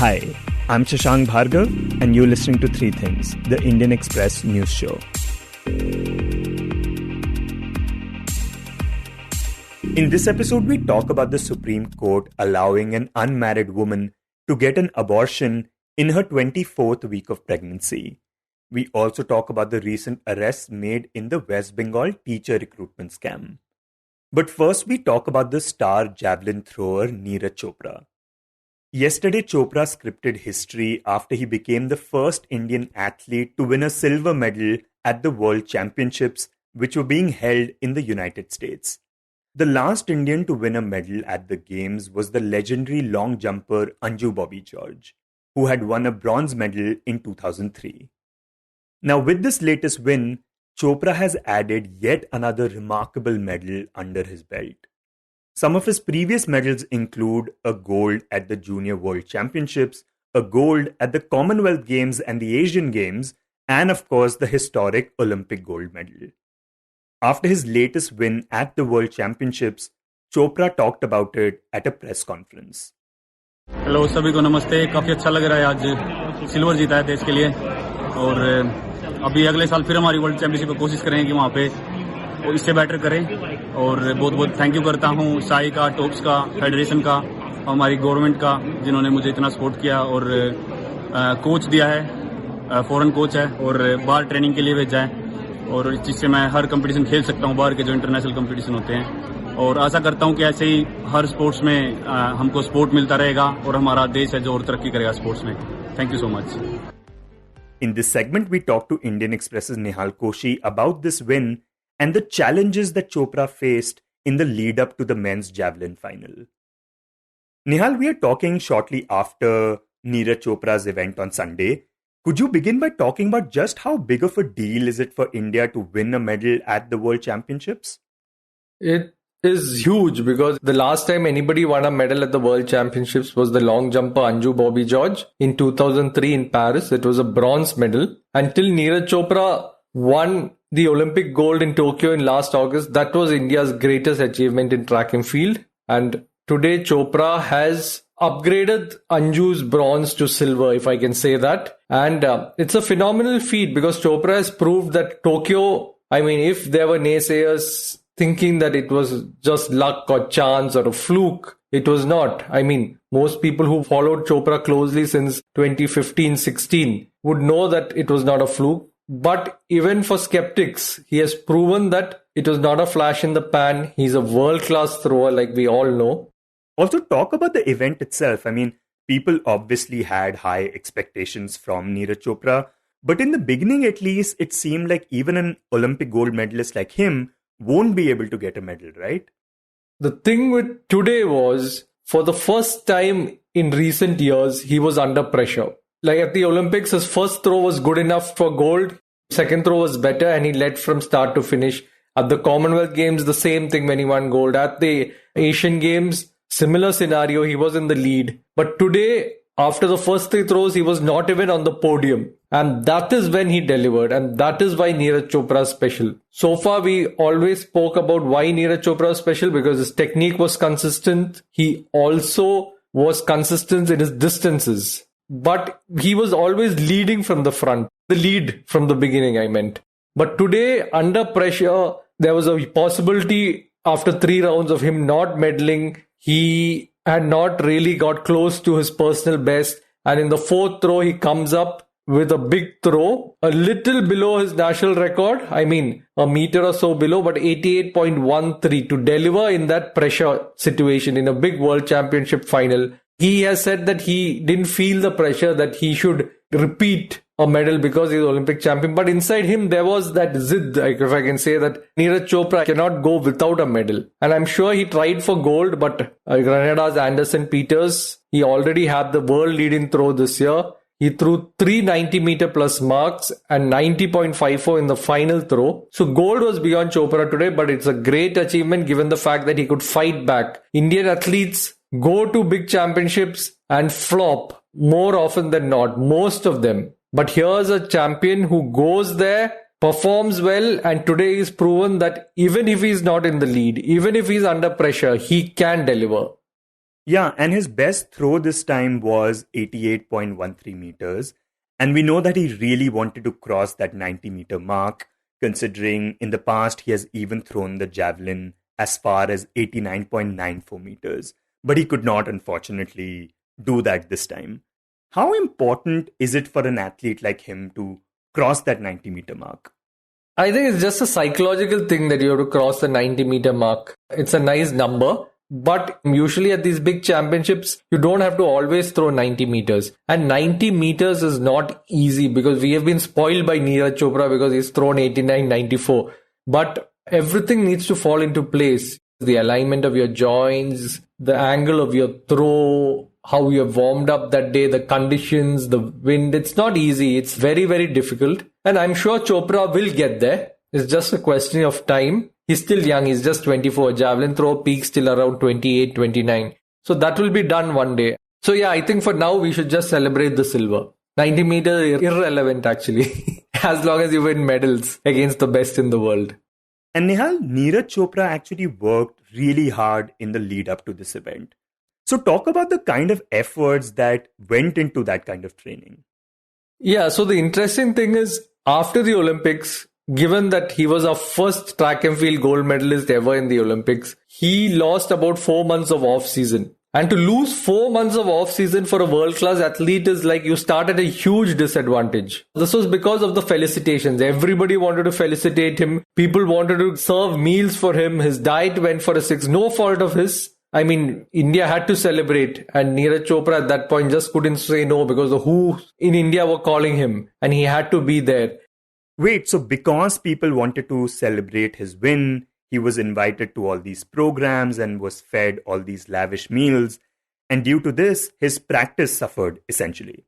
Hi, I'm Shashank Bhargava, and you're listening to Three Things, the Indian Express news show. In this episode, we talk about the Supreme Court allowing an unmarried woman to get an abortion in her 24th week of pregnancy. We also talk about the recent arrests made in the West Bengal teacher recruitment scam. But first, we talk about the star javelin thrower Neeraj Chopra. Yesterday, Chopra scripted history after he became the first Indian athlete to win a silver medal at the World Championships, which were being held in the United States. The last Indian to win a medal at the Games was the legendary long jumper Anju Bobby George, who had won a bronze medal in 2003. Now, with this latest win, Chopra has added yet another remarkable medal under his belt. Some of his previous medals include a gold at the Junior World Championships, a gold at the Commonwealth Games and the Asian Games, and of course the historic Olympic gold medal. After his latest win at the World Championships, Chopra talked about it at a press conference. Hello सभी को नमस्ते. काफ़ी अच्छा लग रहा है. आज silver जीता है देश के लिए और अभी अगले साल फिर हमारी वर्ल्ड चैंपियनशिप में कोशिश करें कि वहाँ पे वो इससे बेटर करें. और बहुत बहुत थैंक यू करता हूँ साई का, टॉप्स का, फेडरेशन का, हमारी गवर्नमेंट का जिन्होंने मुझे इतना सपोर्ट किया और कोच दिया है, फॉरेन कोच है और बाहर ट्रेनिंग के लिए भेजा है और जिससे मैं हर कंपटीशन खेल सकता हूँ, बाहर के जो इंटरनेशनल कंपटीशन होते हैं. और आशा करता हूँ कि ऐसे ही हर स्पोर्ट्स में हमको सपोर्ट मिलता रहेगा और हमारा देश है जो और तरक्की करेगा स्पोर्ट्स में. Thank you so much. In this segment, we talk to Indian Express's Nihal Koshie about this win and the challenges that Chopra faced in the lead up to the men's javelin final. Nihal, we are talking shortly after Neeraj Chopra's event on Sunday. Could you begin by talking about just how big of a deal is it for India to win a medal at the World Championships? It is huge because the last time anybody won a medal at the World Championships was the long jumper Anju Bobby George in 2003 in Paris. It was a bronze medal. Until Neeraj Chopra won the Olympic gold in Tokyo in last August, that was India's greatest achievement in track and field. And today Chopra has upgraded Anju's bronze to silver, if I can say that. And it's a phenomenal feat because Chopra has proved that Tokyo, if there were naysayers thinking that it was just luck or chance or a fluke, it was not. Most people who followed Chopra closely since 2015-16 would know that it was not a fluke. But even for skeptics, he has proven that it was not a flash in the pan. He's a world-class thrower, like we all know. Also, talk about the event itself. People obviously had high expectations from Neeraj Chopra, but in the beginning at least, it seemed like even an Olympic gold medalist like him won't be able to get a medal, right? The thing with today was, for the first time in recent years, he was under pressure. Like at the Olympics, his first throw was good enough for gold. Second throw was better and he led from start to finish. At the Commonwealth Games, the same thing when he won gold. At the Asian Games, similar scenario, he was in the lead. But today, after the first three throws, he was not even on the podium. And that is when he delivered. And that is why Neeraj Chopra is special. So far, we always spoke about why Neeraj Chopra is special because his technique was consistent. He also was consistent in his distances. But he was always leading from the front. The lead from the beginning, I meant. But today, under pressure, there was a possibility after 3 rounds of him not medaling. He had not really got close to his personal best. And in the fourth throw, he comes up with a big throw, a little below his national record. A meter or so below, but 88.13 to deliver in that pressure situation in a big world championship final. He has said that he didn't feel the pressure that he should repeat a medal because he's Olympic champion. But inside him, there was that zid, if I can say that Neeraj Chopra cannot go without a medal. And I'm sure he tried for gold, but Grenada's Anderson Peters, he already had the world leading throw this year. He threw 390-meter plus marks and 90.54 in the final throw. So gold was beyond Chopra today, but it's a great achievement given the fact that he could fight back. Indian athletes go to big championships and flop more often than not, most of them. But here's a champion who goes there, performs well, and today he's proven that even if he's not in the lead, even if he's under pressure, he can deliver. Yeah, and his best throw this time was 88.13 meters. And we know that he really wanted to cross that 90-meter mark, considering in the past he has even thrown the javelin as far as 89.94 meters. But he could not, unfortunately, do that this time. How important is it for an athlete like him to cross that 90-meter mark? I think it's just a psychological thing that you have to cross the 90-meter mark. It's a nice number. But usually at these big championships, you don't have to always throw 90 meters. And 90 meters is not easy because we have been spoiled by Neeraj Chopra because he's thrown 89, 94. But everything needs to fall into place. The alignment of your joints, the angle of your throw, how you have warmed up that day, the conditions, the wind. It's not easy. It's very, very difficult. And I'm sure Chopra will get there. It's just a question of time. He's still young. He's just 24. Javelin throw peaks till around 28, 29. So that will be done one day. So yeah, I think for now we should just celebrate the silver. 90 meters irrelevant actually. As long as you win medals against the best in the world. And Nihal, Neeraj Chopra actually worked really hard in the lead up to this event. So talk about the kind of efforts that went into that kind of training. Yeah, so the interesting thing is after the Olympics, given that he was our first track and field gold medalist ever in the Olympics, he lost about 4 months of off season. And to lose 4 months of off season for a world-class athlete is like you start at a huge disadvantage. This was because of the felicitations. Everybody wanted to felicitate him. People wanted to serve meals for him. His diet went for a six. No fault of his. I mean, India had to celebrate, and Neeraj Chopra at that point just couldn't say no because the WHO in India were calling him and he had to be there. Wait, so because people wanted to celebrate his win, he was invited to all these programs and was fed all these lavish meals. And due to this, his practice suffered essentially.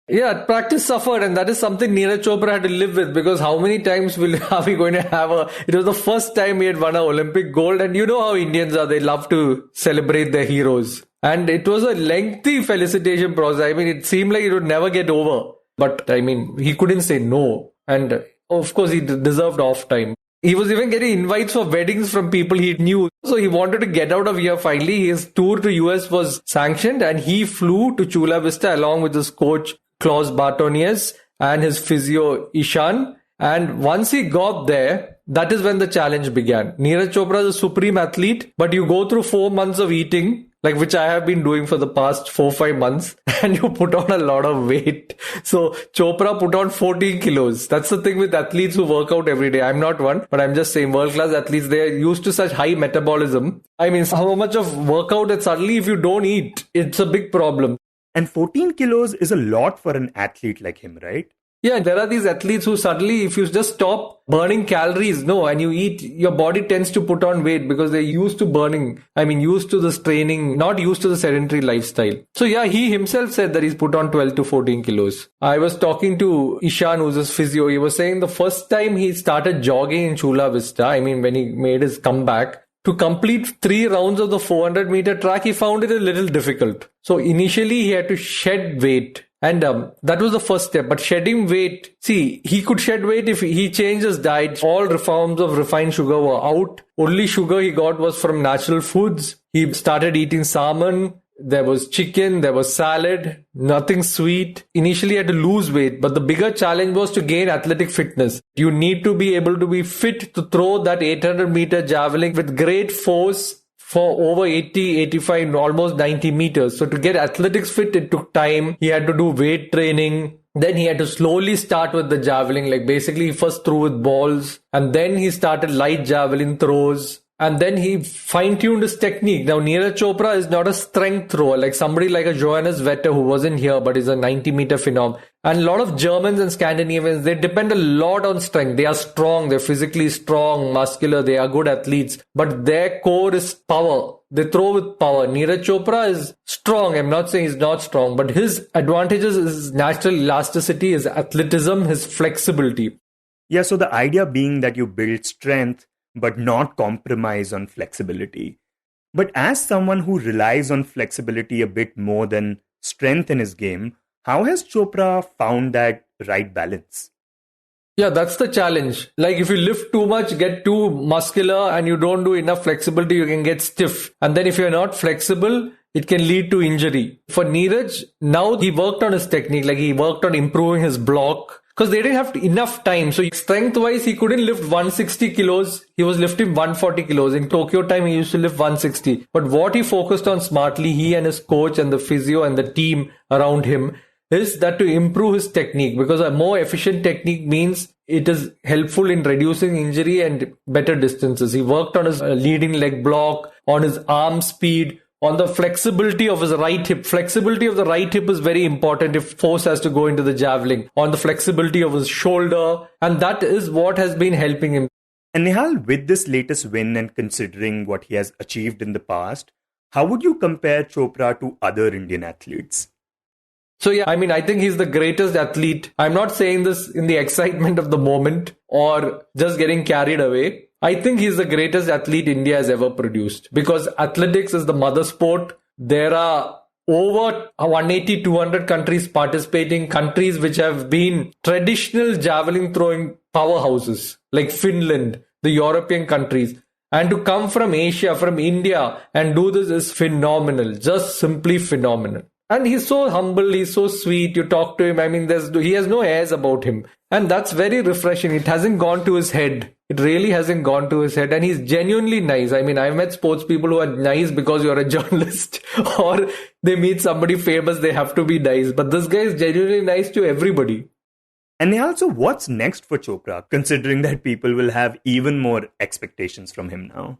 Yeah, practice suffered, and that is something Neeraj Chopra had to live with because how many times are we going to have it was the first time he had won an Olympic gold, and you know how Indians are, they love to celebrate their heroes. And it was a lengthy felicitation process. I mean, it seemed like it would never get over. But I mean, he couldn't say no. And of course, he deserved off time. He was even getting invites for weddings from people he knew. So he wanted to get out of here finally. His tour to US was sanctioned and he flew to Chula Vista along with his coach Klaus Bartonius and his physio Ishan. And once he got there, that is when the challenge began. Neeraj Chopra is a supreme athlete, but you go through 4 months of eating, like which I have been doing for the past 4-5 months, and you put on a lot of weight. So Chopra put on 14 kilos. That's the thing with athletes who work out every day. I'm not one, but I'm just saying world-class athletes, they are used to such high metabolism. I mean, how much of workout that suddenly if you don't eat, it's a big problem. And 14 kilos is a lot for an athlete like him, right? Yeah, there are these athletes who suddenly, if you just stop burning calories, and you eat, your body tends to put on weight because they're used to burning. I mean, used to this training, not used to the sedentary lifestyle. So yeah, he himself said that he's put on 12 to 14 kilos. I was talking to Ishan, who's his physio. He was saying the first time he started jogging in Chula Vista, I mean, when he made his comeback, to complete 3 rounds of the 400-meter track, he found it a little difficult. So initially he had to shed weight. And that was the first step. But shedding weight, see, he could shed weight if he changed his diet. All forms of refined sugar were out. Only sugar he got was from natural foods. He started eating salmon. There was chicken, there was salad, nothing sweet. Initially he had to lose weight, but the bigger challenge was to gain athletic fitness. You need to be able to be fit to throw that 800-meter javelin with great force for over 80, 85, almost 90 meters. So to get athletics fit, it took time. He had to do weight training. Then he had to slowly start with the javelin. Like basically he first threw with balls and then he started light javelin throws. And then he fine-tuned his technique. Now, Neeraj Chopra is not a strength thrower, like somebody like a Johannes Vetter who wasn't here, but is a 90-meter phenom. And a lot of Germans and Scandinavians, they depend a lot on strength. They are strong, they're physically strong, muscular, they are good athletes. But their core is power. They throw with power. Neeraj Chopra is strong. I'm not saying he's not strong, but his advantages is his natural elasticity, his athleticism, his flexibility. Yeah, so the idea being that you build strength but not compromise on flexibility. But as someone who relies on flexibility a bit more than strength in his game, how has Chopra found that right balance? Yeah, that's the challenge. Like if you lift too much, get too muscular and you don't do enough flexibility, you can get stiff. And then if you're not flexible, it can lead to injury. For Neeraj, now he worked on his technique, like he worked on improving his block because they didn't have enough time. So strength-wise, he couldn't lift 160 kilos. He was lifting 140 kilos. In Tokyo time, he used to lift 160. But what he focused on smartly, he and his coach and the physio and the team around him, is that to improve his technique, because a more efficient technique means it is helpful in reducing injury and better distances. He worked on his leading leg block, on his arm speed, on the flexibility of his right hip. Flexibility of the right hip is very important if force has to go into the javelin. On the flexibility of his shoulder. And that is what has been helping him. And Nihal, with this latest win and considering what he has achieved in the past, how would you compare Chopra to other Indian athletes? So yeah, I think he's the greatest athlete. I'm not saying this in the excitement of the moment or just getting carried away. I think he's the greatest athlete India has ever produced because athletics is the mother sport. There are over 180, 200 countries participating, countries which have been traditional javelin throwing powerhouses like Finland, the European countries. And to come from Asia, from India and do this is phenomenal, just simply phenomenal. And he's so humble, he's so sweet. You talk to him, he has no airs about him. And that's very refreshing. It hasn't gone to his head. It really hasn't gone to his head. And he's genuinely nice. I've met sports people who are nice because you're a journalist or they meet somebody famous, they have to be nice. But this guy is genuinely nice to everybody. And also, what's next for Chopra, considering that people will have even more expectations from him now?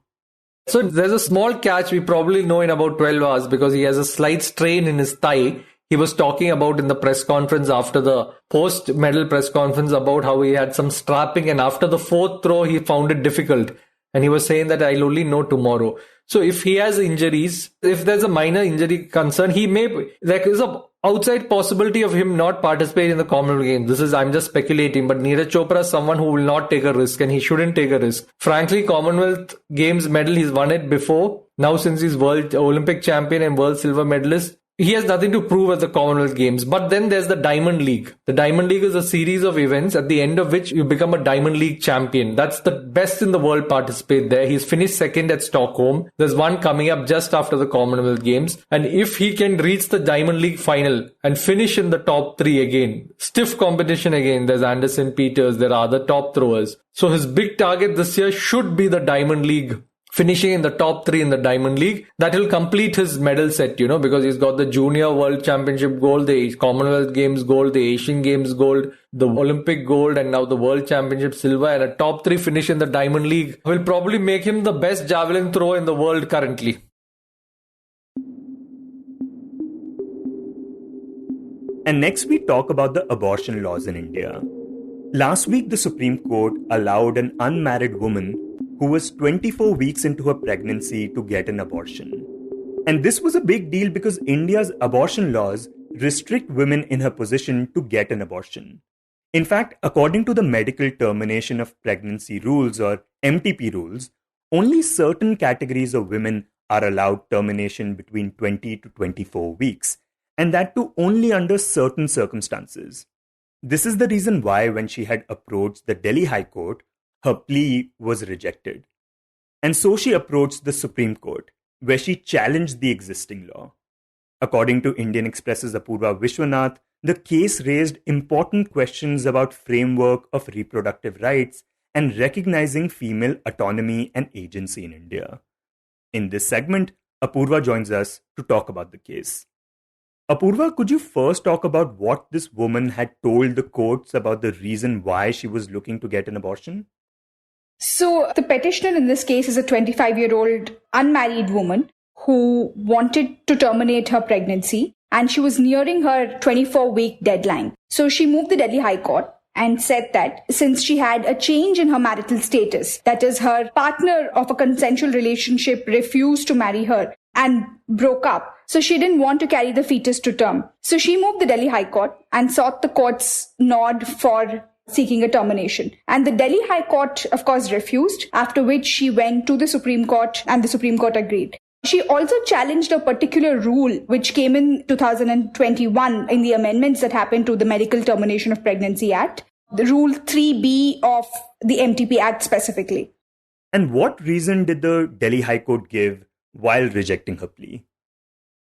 So there's a small catch we probably know in about 12 hours because he has a slight strain in his thigh. He was talking about in the press conference after the post-medal press conference about how he had some strapping and after the fourth throw, he found it difficult. And he was saying that I'll only know tomorrow. So if he has injuries, if there's a minor injury concern, there is a outside possibility of him not participating in the Commonwealth Games. I'm just speculating, but Neeraj Chopra is someone who will not take a risk and he shouldn't take a risk. Frankly, Commonwealth Games medal, he's won it before. Now since he's world Olympic champion and world silver medalist, he has nothing to prove at the Commonwealth Games. But then there's the Diamond League. The Diamond League is a series of events at the end of which you become a Diamond League champion. That's the best in the world participate there. He's finished second at Stockholm. There's one coming up just after the Commonwealth Games. And if he can reach the Diamond League final and finish in the top 3 again, stiff competition again, there's Anderson Peters, there are other top throwers. So his big target this year should be the Diamond League. Finishing in the top 3 in the Diamond League. That will complete his medal set, because he's got the Junior World Championship gold, the Commonwealth Games gold, the Asian Games gold, the Olympic gold, and now the World Championship silver. And a top 3 finish in the Diamond League will probably make him the best javelin thrower in the world currently. And next we talk about the abortion laws in India. Last week, the Supreme Court allowed an unmarried woman who was 24 weeks into her pregnancy to get an abortion. And this was a big deal because India's abortion laws restrict women in her position to get an abortion. In fact, according to the Medical Termination of Pregnancy Rules or MTP rules, only certain categories of women are allowed termination between 20 to 24 weeks, and that too only under certain circumstances. This is the reason why when she had approached the Delhi High Court, her plea was rejected. And so she approached the Supreme Court, where she challenged the existing law. According to Indian Express's Apurva Vishwanath, the case raised important questions about framework of reproductive rights and recognizing female autonomy and agency in India. In this segment, Apurva joins us to talk about the case. Apurva, could you first talk about what this woman had told the courts about the reason why she was looking to get an abortion? So the petitioner in this case is a 25-year-old unmarried woman who wanted to terminate her pregnancy and she was nearing her 24-week deadline. So she moved the Delhi High Court and said that since she had a change in her marital status, that is her partner of a consensual relationship refused to marry her and broke up. So she didn't want to carry the fetus to term. So she moved the Delhi High Court and sought the court's nod for seeking a termination. And the Delhi High Court, of course, refused, after which she went to the Supreme Court and the Supreme Court agreed. She also challenged a particular rule which came in 2021 in the amendments that happened to the Medical Termination of Pregnancy Act, the Rule 3B of the MTP Act specifically. And what reason did the Delhi High Court give while rejecting her plea?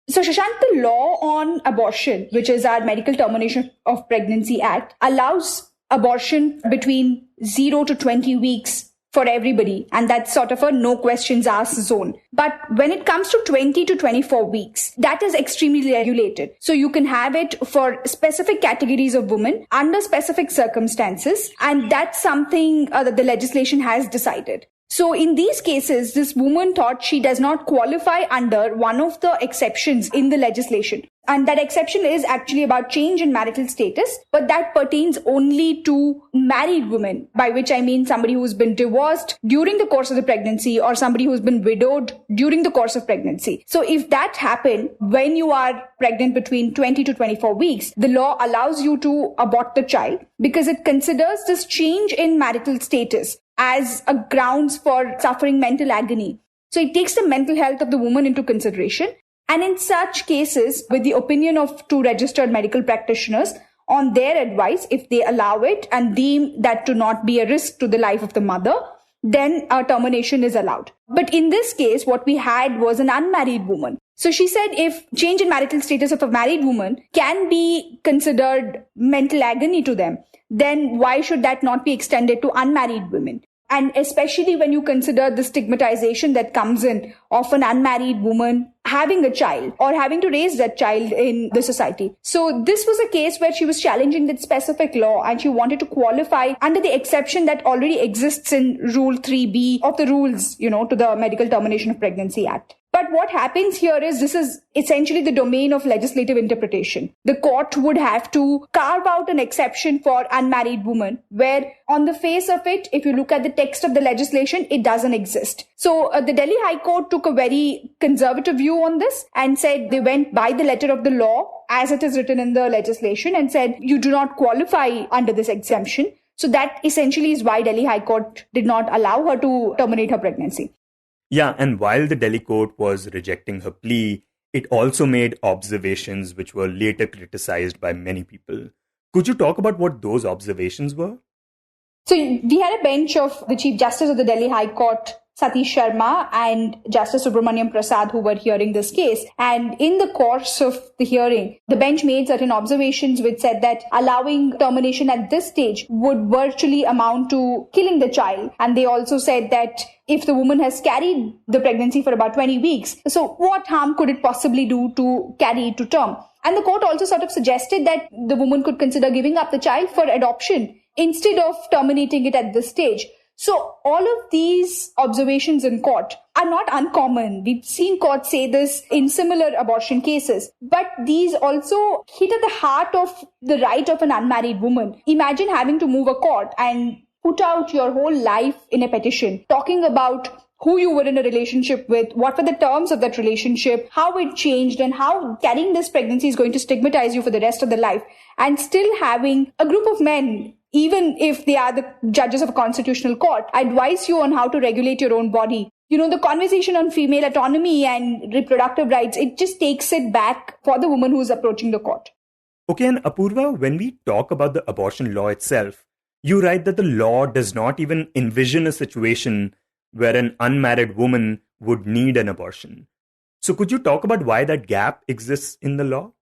So, Shashank, the law on abortion, which is our Medical Termination of Pregnancy Act, allows abortion between 0 to 20 weeks for everybody. And that's sort of a no questions asked zone. But when it comes to 20 to 24 weeks, that is extremely regulated. So you can have it for specific categories of women under specific circumstances. And that's something that the legislation has decided. So in these cases, this woman thought she does not qualify under one of the exceptions in the legislation. And that exception is actually about change in marital status, but that pertains only to married women, by which I mean somebody who's been divorced during the course of the pregnancy or somebody who's been widowed during the course of pregnancy. So if that happened when you are pregnant between 20 to 24 weeks, the law allows you to abort the child because it considers this change in marital status as a grounds for suffering mental agony. So it takes the mental health of the woman into consideration. And in such cases, with the opinion of two registered medical practitioners on their advice, if they allow it and deem that to not be a risk to the life of the mother, then a termination is allowed. But in this case, what we had was an unmarried woman. So she said if change in marital status of a married woman can be considered mental agony to them, then why should that not be extended to unmarried women? And especially when you consider the stigmatization that comes in of an unmarried woman having a child or having to raise that child in the society. So this was a case where she was challenging that specific law and she wanted to qualify under the exception that already exists in Rule 3B of the rules, to the Medical Termination of Pregnancy Act. But what happens here is this is essentially the domain of legislative interpretation. The court would have to carve out an exception for unmarried women where on the face of it, if you look at the text of the legislation, it doesn't exist. So the Delhi High Court took a very conservative view on this and said they went by the letter of the law as it is written in the legislation and said you do not qualify under this exemption. So that essentially is why Delhi High Court did not allow her to terminate her pregnancy. Yeah, and while the Delhi court was rejecting her plea, it also made observations which were later criticized by many people. Could you talk about what those observations were? So we had a bench of the Chief Justice of the Delhi High Court, Satish Sharma, and Justice Subramaniam Prasad, who were hearing this case. And in the course of the hearing, the bench made certain observations which said that allowing termination at this stage would virtually amount to killing the child. And they also said that if the woman has carried the pregnancy for about 20 weeks, so what harm could it possibly do to carry it to term? And the court also sort of suggested that the woman could consider giving up the child for adoption instead of terminating it at this stage. So all of these observations in court are not uncommon. We've seen courts say this in similar abortion cases, but these also hit at the heart of the right of an unmarried woman. Imagine having to move a court and put out your whole life in a petition, talking about who you were in a relationship with, what were the terms of that relationship, how it changed, and how carrying this pregnancy is going to stigmatize you for the rest of the life, and still having a group of men, even if they are the judges of a constitutional court, advise you on how to regulate your own body. The conversation on female autonomy and reproductive rights, it just takes it back for the woman who is approaching the court. Okay, and Apurva, when we talk about the abortion law itself, you write that the law does not even envision a situation where an unmarried woman would need an abortion. So could you talk about why that gap exists in the law?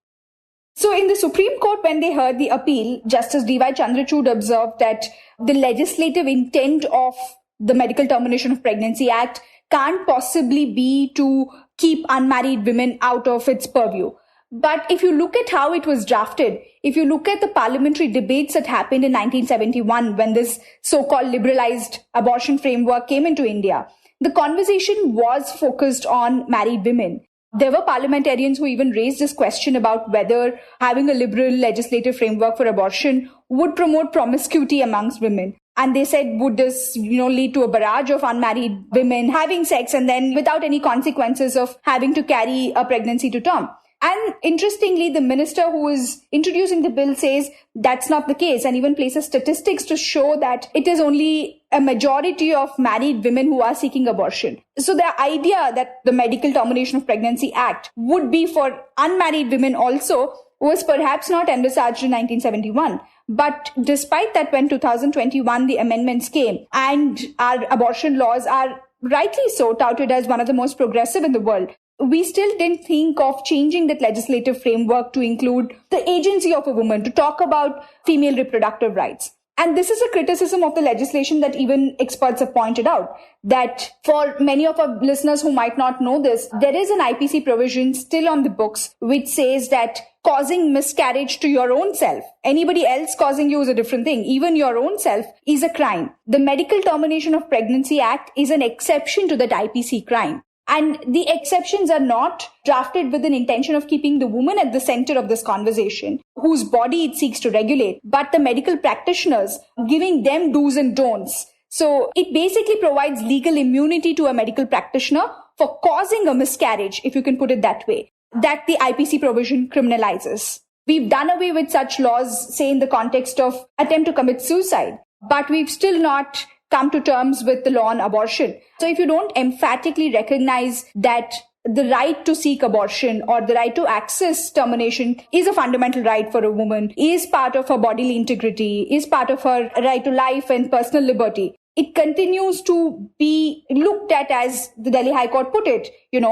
So in the Supreme Court, when they heard the appeal, Justice D.Y. Chandrachud observed that the legislative intent of the Medical Termination of Pregnancy Act can't possibly be to keep unmarried women out of its purview. But if you look at how it was drafted, if you look at the parliamentary debates that happened in 1971 when this so-called liberalized abortion framework came into India, the conversation was focused on married women. There were parliamentarians who even raised this question about whether having a liberal legislative framework for abortion would promote promiscuity amongst women. And they said, would this, lead to a barrage of unmarried women having sex and then without any consequences of having to carry a pregnancy to term? And interestingly, the minister who is introducing the bill says that's not the case and even places statistics to show that it is only a majority of married women who are seeking abortion. So the idea that the Medical Termination of Pregnancy Act would be for unmarried women also was perhaps not envisaged in 1971. But despite that, when 2021, the amendments came and our abortion laws are rightly so touted as one of the most progressive in the world, we still didn't think of changing that legislative framework to include the agency of a woman, to talk about female reproductive rights. And this is a criticism of the legislation that even experts have pointed out, that for many of our listeners who might not know this, there is an IPC provision still on the books which says that causing miscarriage to your own self, anybody else causing you is a different thing, even your own self, is a crime. The Medical Termination of Pregnancy Act is an exception to that IPC crime. And the exceptions are not drafted with an intention of keeping the woman at the center of this conversation, whose body it seeks to regulate, but the medical practitioners, giving them do's and don'ts. So it basically provides legal immunity to a medical practitioner for causing a miscarriage, if you can put it that way, that the IPC provision criminalizes. We've done away with such laws, say in the context of attempt to commit suicide, but we've still not come to terms with the law on abortion. So if you don't emphatically recognize that the right to seek abortion or the right to access termination is a fundamental right for a woman, is part of her bodily integrity, is part of her right to life and personal liberty, it continues to be looked at, as the Delhi High Court put it,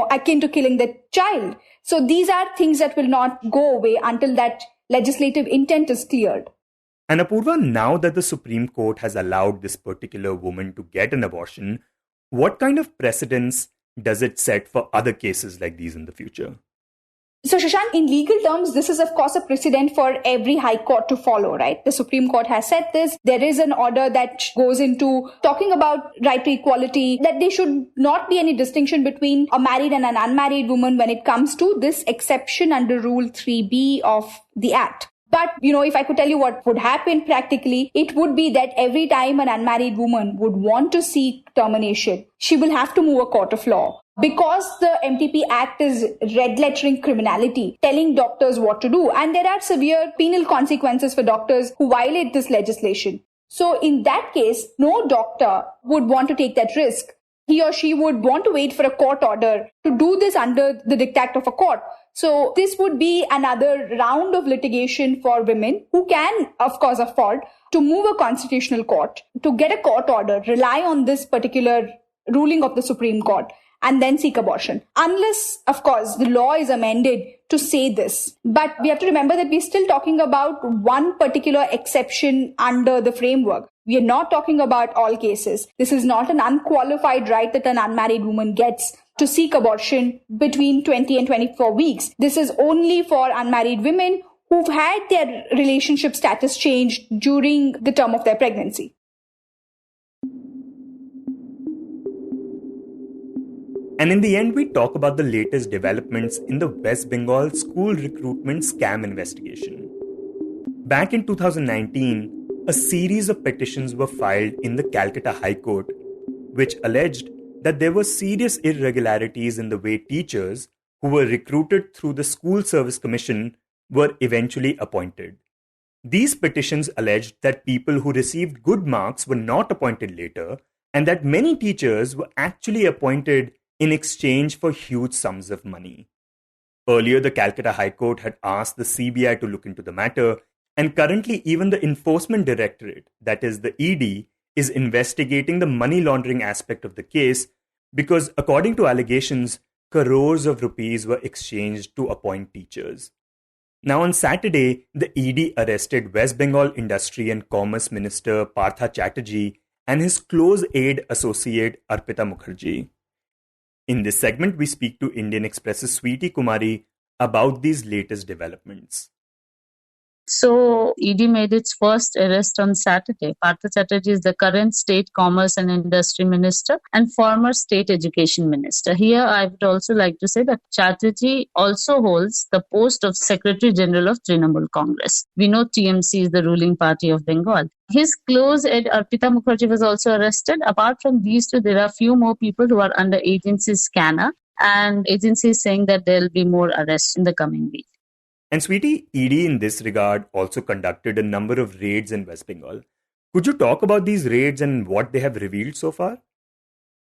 akin to killing the child. So these are things that will not go away until that legislative intent is cleared. And Apurva, now that the Supreme Court has allowed this particular woman to get an abortion, what kind of precedents does it set for other cases like these in the future? So Shashank, in legal terms, this is of course a precedent for every high court to follow, right? The Supreme Court has said this. There is an order that goes into talking about right to equality, that there should not be any distinction between a married and an unmarried woman when it comes to this exception under Rule 3B of the Act. But, if I could tell you what would happen practically, it would be that every time an unmarried woman would want to seek termination, she will have to move a court of law. Because the MTP Act is red lettering criminality, telling doctors what to do. And there are severe penal consequences for doctors who violate this legislation. So in that case, no doctor would want to take that risk. He or she would want to wait for a court order to do this under the diktat of a court. So this would be another round of litigation for women who can, of course, afford to move a constitutional court, to get a court order, rely on this particular ruling of the Supreme Court, and then seek abortion. Unless, of course, the law is amended to say this. But we have to remember that we're still talking about one particular exception under the framework. We are not talking about all cases. This is not an unqualified right that an unmarried woman gets to seek abortion between 20 and 24 weeks. This is only for unmarried women who've had their relationship status changed during the term of their pregnancy. And in the end, we talk about the latest developments in the West Bengal school recruitment scam investigation. Back in 2019, a series of petitions were filed in the Calcutta High Court, which alleged that there were serious irregularities in the way teachers who were recruited through the School Service Commission were eventually appointed. These petitions alleged that people who received good marks were not appointed later, and that many teachers were actually appointed in exchange for huge sums of money. Earlier, the Calcutta High Court had asked the CBI to look into the matter, and currently even the Enforcement Directorate, that is the ED, is investigating the money laundering aspect of the case because, according to allegations, crores of rupees were exchanged to appoint teachers. Now on Saturday, the ED arrested West Bengal Industry and Commerce Minister Partha Chatterjee and his close aide associate Arpita Mukherjee. In this segment, we speak to Indian Express's Sweety Kumari about these latest developments. So, ED made its first arrest on Saturday. Partha Chatterjee is the current State Commerce and Industry Minister and former State Education Minister. Here, I would also like to say that Chatterjee also holds the post of Secretary General of Trinamool Congress. We know TMC is the ruling party of Bengal. His close aide Arpita Mukherjee was also arrested. Apart from these two, there are few more people who are under agency's scanner, and agency is saying that there will be more arrests in the coming week. And Sweety, ED in this regard also conducted a number of raids in West Bengal. Could you talk about these raids and what they have revealed so far?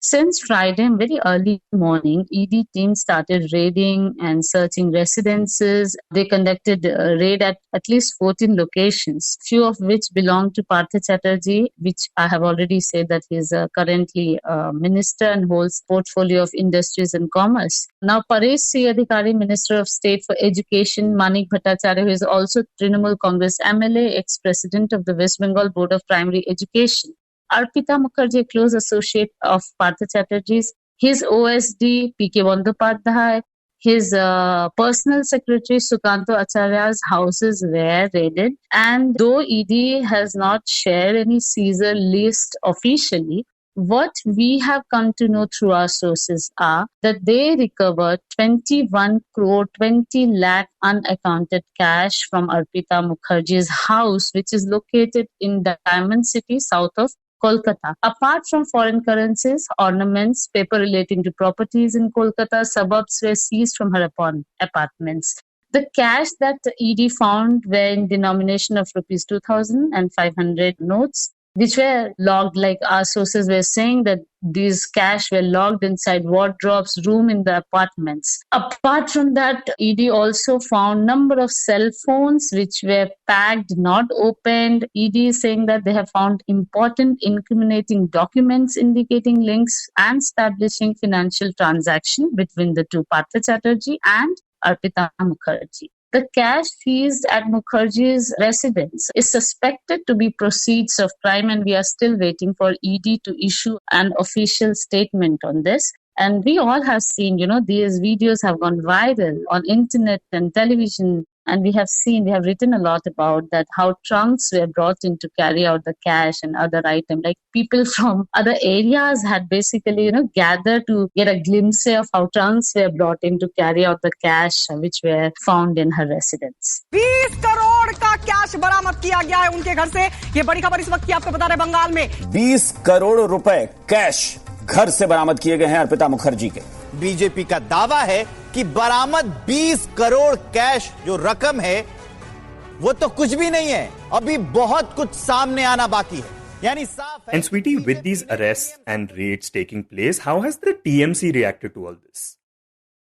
Since Friday, very early morning, ED team started raiding and searching residences. They conducted a raid at least 14 locations, few of which belong to Partha Chatterjee, which I have already said that he is currently a minister and holds portfolio of industries and commerce. Now, Paresh C. Adhikari, Minister of State for Education, Manik Bhattacharya, who is also Trinamool Congress MLA, ex-president of the West Bengal Board of Primary Education. Arpita Mukherjee, close associate of Partha Chatterjee's, his OSD, P.K. Bandyopadhyay, his personal secretary, Sukanto Acharya's houses were raided. And though ED has not shared any seizure list officially, what we have come to know through our sources are that they recovered 21 crore 20 lakh unaccounted cash from Arpita Mukherjee's house, which is located in Diamond City, south of Kolkata. Apart from foreign currencies, ornaments, paper relating to properties in Kolkata suburbs were seized from her apartments. The cash that ED found were in denomination of rupees 2,000 and 500 notes, which were logged, like our sources were saying that these cash were logged inside wardrobes, room in the apartments. Apart from that, ED also found number of cell phones which were packed, not opened. ED is saying that they have found important incriminating documents indicating links and establishing financial transaction between the two, Partha Chatterjee and Arpita Mukherjee. The cash seized at Mukherjee's residence is suspected to be proceeds of crime, and we are still waiting for ED to issue an official statement on this. And we all have seen, these videos have gone viral on internet and television. And we have written a lot about that, how trunks were brought in to carry out the cash and other items. Like people from other areas had basically, gathered to get a glimpse of how trunks were brought in to carry out the cash which were found in her residence. 20 crore का cash बरामद किया गया है उनके घर से। ये बड़ी खबर इस वक्त की आपको बता रहे बंगाल में 20 करोड़ रुपए कैश घर से बरामद किए गए हैं अर्पिता मुखर्जी के। बीजेपी का दावा है कि बरामद 20 करोड़ कैश जो रकम है वो तो कुछ भी नहीं है, अभी बहुत कुछ सामने आना बाकी है। यानी साफ है। And Sweety, with these arrests and raids taking place, how has the TMC reacted to all this?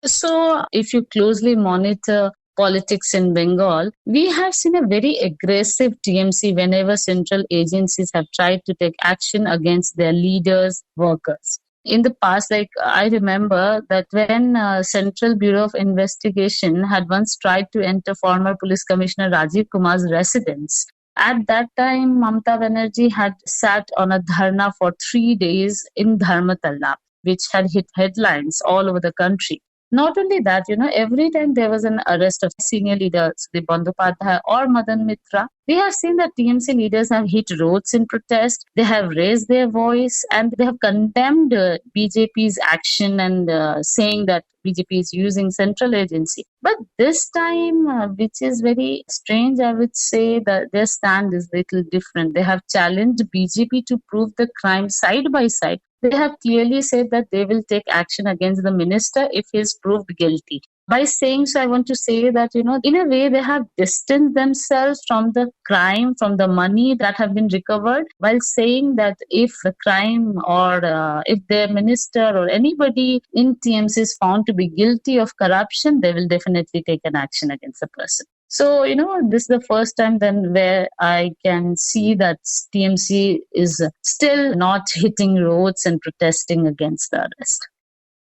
So, if you closely monitor politics in Bengal, we have seen a very aggressive TMC whenever central agencies have tried to take action against their leaders, workers. In the past, I remember that when Central Bureau of Investigation had once tried to enter former Police Commissioner Rajiv Kumar's residence, at that time, Mamata Banerjee had sat on a dharna for 3 days in Dharmatala, which had hit headlines all over the country. Not only that, every time there was an arrest of senior leaders, Sudeep Bandyopadhyay or Madan Mitra, we have seen that TMC leaders have hit roads in protest, they have raised their voice and they have condemned BJP's action and saying that BJP is using central agency. But this time, which is very strange, I would say that their stand is a little different. They have challenged BJP to prove the crime side by side. They have clearly said that they will take action against the minister if he is proved guilty. By saying so, I want to say that, in a way, they have distanced themselves from the crime, from the money that have been recovered, while saying that if the crime or if their minister or anybody in TMC is found to be guilty of corruption, they will definitely take an action against the person. So, this is the first time then where I can see that TMC is still not hitting roads and protesting against the arrest.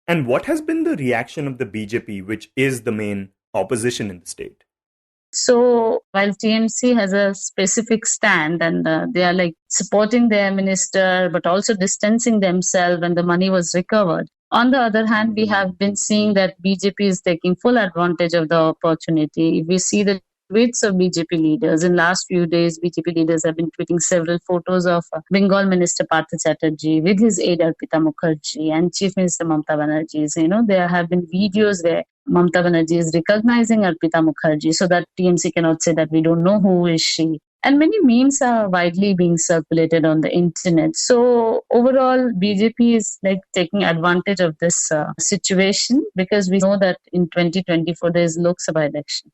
And what has been the reaction of the BJP, which is the main opposition in the state? So while TMC has a specific stand and they are supporting their minister, but also distancing themselves when the money was recovered. On the other hand, we have been seeing that BJP is taking full advantage of the opportunity. We see the tweets of BJP leaders. In last few days, BJP leaders have been tweeting several photos of Bengal Minister Partha Chatterjee with his aide Arpita Mukherjee and Chief Minister Mamata Banerjee. There have been videos where Mamata Banerjee is recognizing Arpita Mukherjee so that TMC cannot say that we don't know who is she. And many memes are widely being circulated on the internet. So overall, BJP is taking advantage of this situation because we know that in 2024 there is Lok Sabha election.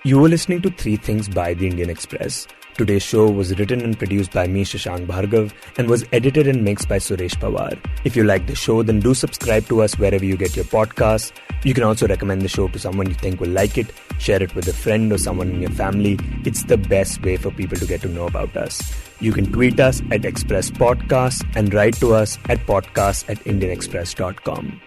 You were listening to 3 Things by the Indian Express. Today's show was written and produced by me, Shashank Bhargava, and was edited and mixed by Suresh Pawar. If you like the show, then do subscribe to us wherever you get your podcasts. You can also recommend the show to someone you think will like it. Share it with a friend or someone in your family. It's the best way for people to get to know about us. You can tweet us at Express Podcasts and write to us at podcasts@indianexpress.com.